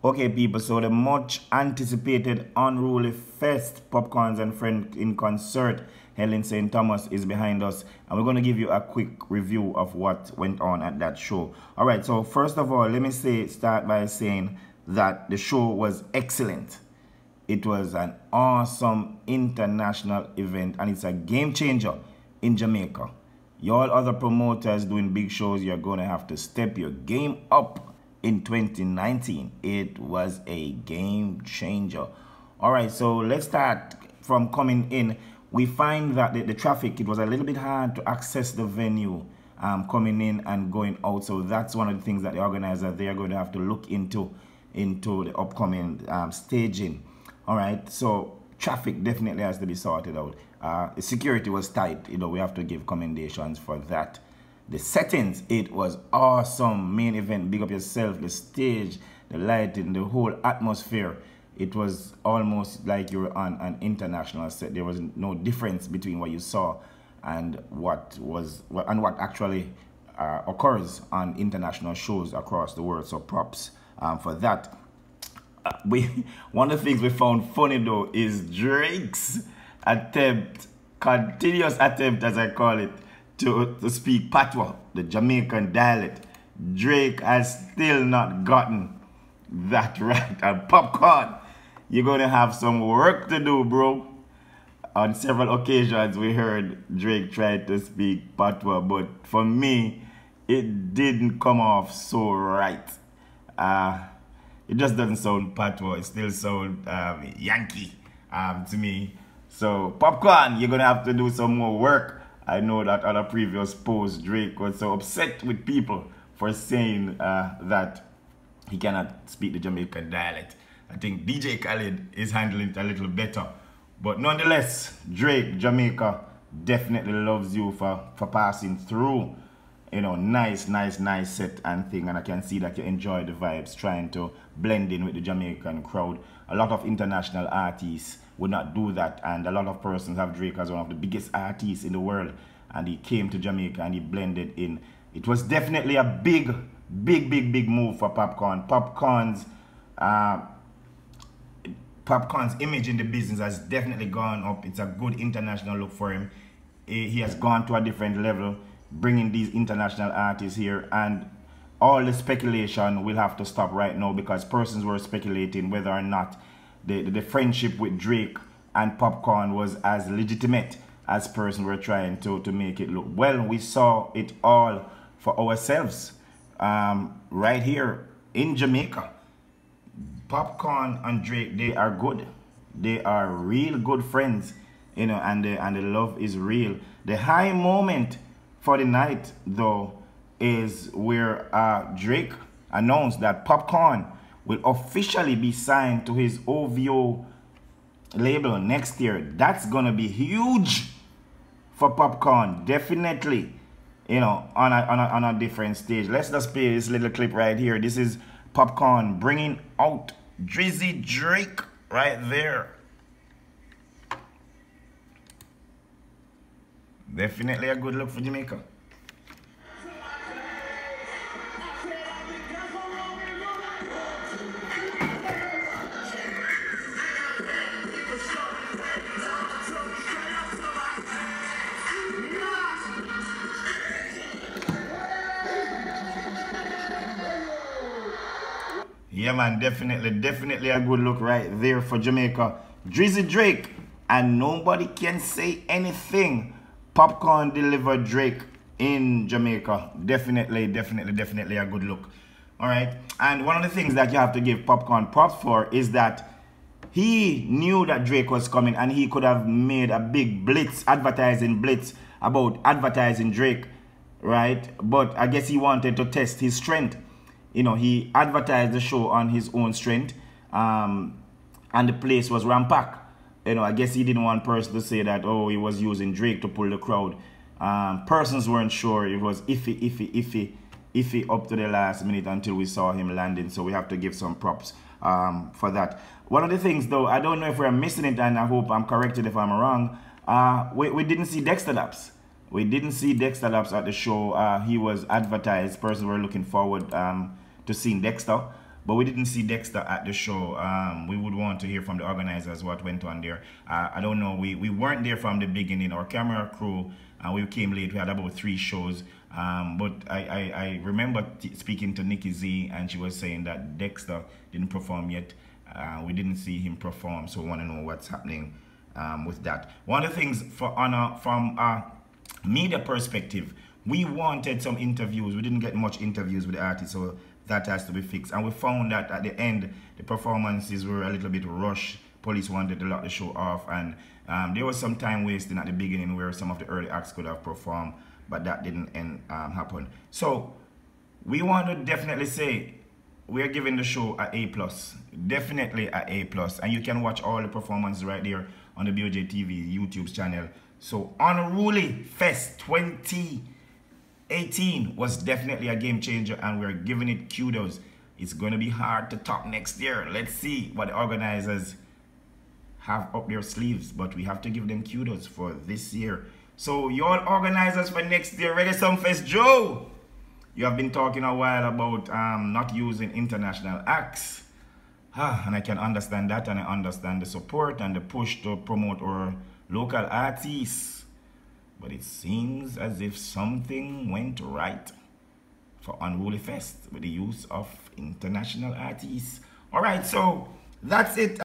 Okay, people, so the much anticipated Unruly Fest, Popcaans and Friends in Concert held in St. Thomas is behind us, and we're going to give you a quick review of what went on at that show. All right, so first of all, let me start by saying that the show was excellent. It was an awesome international event, and it's a game changer in Jamaica. Y'all other promoters doing big shows, you're going to have to step your game up. In 2019, it was a game changer. All right, so let's start from coming in. We find that the traffic, it was a little bit hard to access the venue coming in and going out. So that's one of the things that the organizer, they are going to have to look into the upcoming staging. All right, so traffic definitely has to be sorted out. The security was tight. You know, we have to give commendations for that. The settings, it was awesome. Main event, big up yourself. The stage, the lighting, the whole atmosphere. It was almost like you were on an international set. There was no difference between what you saw and what actually occurs on international shows across the world. So props for that. One of the things we found funny though is Drake's continuous attempt, as I call it, to speak Patois, the Jamaican dialect. Drake has still not gotten that right. And Popcaan, you're going to have some work to do, bro. On several occasions, we heard Drake try to speak Patois, but for me, it didn't come off so right. It just doesn't sound Patois. It still sounds Yankee to me. So, Popcaan, you're going to have to do some more work. I know that on a previous post, Drake was so upset with people for saying that he cannot speak the Jamaican dialect. I think DJ Khaled is handling it a little better. But nonetheless, Drake, Jamaica, definitely loves you for passing through. You know, nice set and thing. And I can see that you enjoy the vibes, trying to blend in with the Jamaican crowd. A lot of international artists would not do that, and a lot of persons have Drake as one of the biggest artists in the world, and he came to Jamaica and he blended in. It was definitely a big move for Popcaan. Popcaan's image in the business has definitely gone up. It's a good international look for him. He has gone to a different level, bringing these international artists here, and all the speculation will have to stop right now, because persons were speculating whether or not the friendship with Drake and Popcaan was as legitimate as persons were trying to make it look. Well, we saw it all for ourselves right here in Jamaica. Popcaan and Drake, they are good. They are real good friends, you know, and the love is real. The high moment for the night, though, is where Drake announced that Popcaan will officially be signed to his OVO label next year. That's gonna be huge for Popcaan, definitely. You know, on a different stage. Let's just play this little clip right here. This is Popcaan bringing out Drizzy Drake right there. Definitely a good look for Jamaica. Yeah, man, definitely a good look right there for Jamaica. Drizzy Drake, and nobody can say anything. Popcaan delivered Drake in Jamaica. Definitely a good look. All right, and one of the things that you have to give Popcaan props for is that he knew that Drake was coming, and he could have made a big advertising blitz about advertising Drake, right? But I guess he wanted to test his strength. You know, he advertised the show on his own strength, and the place was rampacked. You know, I guess he didn't want person to say that, oh, he was using Drake to pull the crowd. Persons weren't sure. It was iffy up to the last minute until we saw him landing. So we have to give some props for that. One of the things, though, I don't know if we're missing it, and I hope I'm corrected if I'm wrong. We didn't see Dexta Daps. We didn't see Dexta Daps at the show. He was advertised. Persons were looking forward to seeing Dexta. but we didn't see Dexta at the show. We would want to hear from the organizers what went on there. I don't know, we weren't there from the beginning. Our camera crew, we came late. We had about 3 shows. But I remember speaking to Nikki Z, and she was saying that Dexta didn't perform yet. We didn't see him perform, so we want to know what's happening with that. One of the things from a media perspective, we wanted some interviews. We didn't get much interviews with the artists, so that has to be fixed. And we found that at the end, the performances were a little bit rushed. Police wanted to lock the show off, and there was some time wasting at the beginning where some of the early acts could have performed, but that didn't happen. So we want to definitely say we are giving the show an A+, definitely an A+, and you can watch all the performances right there on the BOJTV YouTube channel. So Unruly Fest 2018 was definitely a game changer, and we're giving it kudos. It's going to be hard to top next year. Let's see what the organizers have up their sleeves, but we have to give them kudos for this year. So y'all organizers for next year, Reggae Sumfest Joe, you have been talking a while about not using international acts, and I can understand that, and I understand the support and the push to promote our local artists, but it seems as if something went right for Unruly Fest with the use of international artists. All right, so that's it.